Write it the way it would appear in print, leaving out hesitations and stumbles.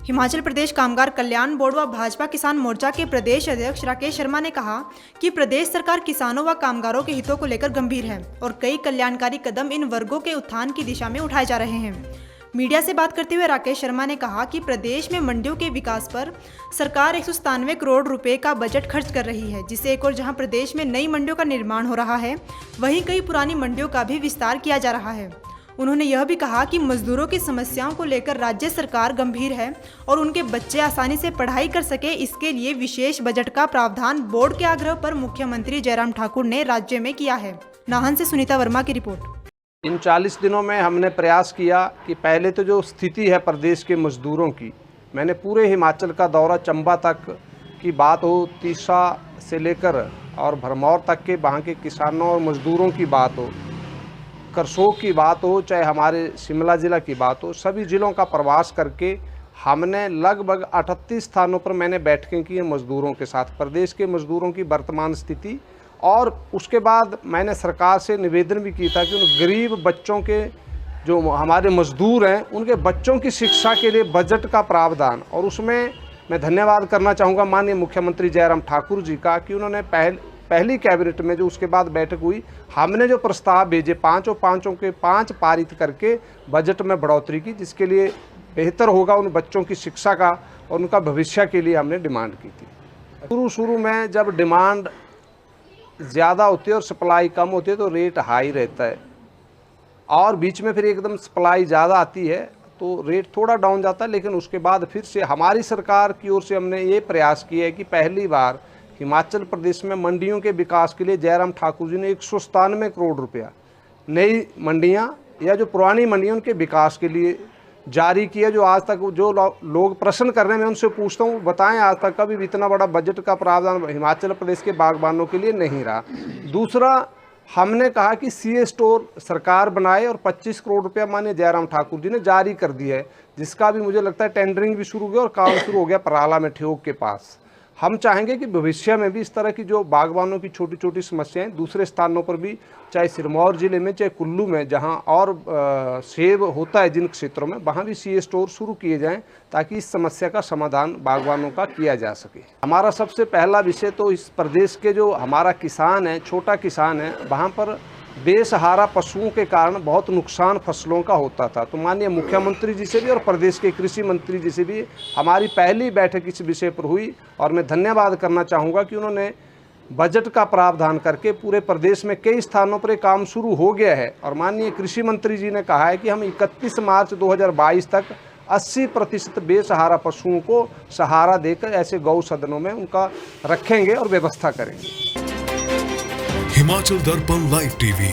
हिमाचल प्रदेश कामगार कल्याण बोर्ड व भाजपा किसान मोर्चा के प्रदेश अध्यक्ष राकेश शर्मा ने कहा कि प्रदेश सरकार किसानों व कामगारों के हितों को लेकर गंभीर है और कई कल्याणकारी कदम इन वर्गों के उत्थान की दिशा में उठाए जा रहे हैं। मीडिया से बात करते हुए राकेश शर्मा ने कहा कि प्रदेश में मंडियों के विकास पर सरकार 197 करोड़ रुपए का बजट खर्च कर रही है, जिससे एक और जहां प्रदेश में नई मंडियों का निर्माण हो रहा है, वहीं कई पुरानी मंडियों का भी विस्तार किया जा रहा है। उन्होंने यह भी कहा कि मजदूरों की समस्याओं को लेकर राज्य सरकार गंभीर है और उनके बच्चे आसानी से पढ़ाई कर सके, इसके लिए विशेष बजट का प्रावधान बोर्ड के आग्रह पर मुख्यमंत्री जयराम ठाकुर ने राज्य में किया है। नाहन से सुनीता वर्मा की रिपोर्ट। इन 40 दिनों में हमने प्रयास किया कि पहले तो जो स्थिति है प्रदेश के मजदूरों की, मैंने पूरे हिमाचल का दौरा, चंबा तक की बात हो, तीसा से लेकर और भरमौर तक के वहाँ के किसानों और मजदूरों की बात हो, करसोग की बात हो, चाहे हमारे शिमला ज़िला की बात हो, सभी ज़िलों का प्रवास करके हमने लगभग 38 स्थानों पर मैंने बैठकें की मज़दूरों के साथ, प्रदेश के मज़दूरों की वर्तमान स्थिति। और उसके बाद मैंने सरकार से निवेदन भी किया था कि उन गरीब बच्चों के जो हमारे मज़दूर हैं, उनके बच्चों की शिक्षा के लिए बजट का प्रावधान, और उसमें मैं धन्यवाद करना चाहूँगा माननीय मुख्यमंत्री जयराम ठाकुर जी का कि उन्होंने पहली कैबिनेट में जो उसके बाद बैठक हुई, हमने जो प्रस्ताव भेजे पाँचों के 5 पारित करके बजट में बढ़ोतरी की, जिसके लिए बेहतर होगा उन बच्चों की शिक्षा का और उनका भविष्य के लिए हमने डिमांड की थी। शुरू में जब डिमांड ज़्यादा होती है और सप्लाई कम होती है तो रेट हाई रहता है, और बीच में फिर एकदम सप्लाई ज़्यादा आती है तो रेट थोड़ा डाउन जाता है। लेकिन उसके बाद फिर से हमारी सरकार की ओर से हमने ये प्रयास किया है कि पहली बार हिमाचल प्रदेश में मंडियों के विकास के लिए जयराम ठाकुर जी ने 197 करोड़ रुपया नई मंडियां या जो पुरानी मंडियां उनके विकास के लिए जारी किया। जो आज तक जो लोग प्रश्न कर रहे हैं, मैं उनसे पूछता हूं, बताएं आज तक कभी इतना बड़ा बजट का प्रावधान हिमाचल प्रदेश के बागबानों के लिए नहीं रहा। दूसरा, हमने कहा कि सीए स्टोर सरकार बनाए और 25 करोड़ रुपया माननीय जयराम ठाकुर जी ने जारी कर दिया है, जिसका भी मुझे लगता है टेंडरिंग भी शुरू हो गया और काम शुरू हो गया पराला में ठियोग के पास। हम चाहेंगे कि भविष्य में भी इस तरह की जो बागबानों की छोटी छोटी समस्याएं दूसरे स्थानों पर भी, चाहे सिरमौर ज़िले में, चाहे कुल्लू में, जहां और सेब होता है जिन क्षेत्रों में, वहां भी सीए स्टोर शुरू किए जाएं ताकि इस समस्या का समाधान बागबानों का किया जा सके। हमारा सबसे पहला विषय तो इस प्रदेश के जो हमारा किसान है, छोटा किसान है, वहाँ पर बेसहारा पशुओं के कारण बहुत नुकसान फसलों का होता था। तो माननीय मुख्यमंत्री जी से भी और प्रदेश के कृषि मंत्री जी से भी हमारी पहली बैठक इस विषय पर हुई, और मैं धन्यवाद करना चाहूँगा कि उन्होंने बजट का प्रावधान करके पूरे प्रदेश में कई स्थानों पर काम शुरू हो गया है। और माननीय कृषि मंत्री जी ने कहा है कि हम 31 मार्च 2022 तक 80% बेसहारा पशुओं को सहारा देकर ऐसे गौ सदनों में उनका रखेंगे और व्यवस्था करेंगे। हिमाचल दर्पण लाइव टीवी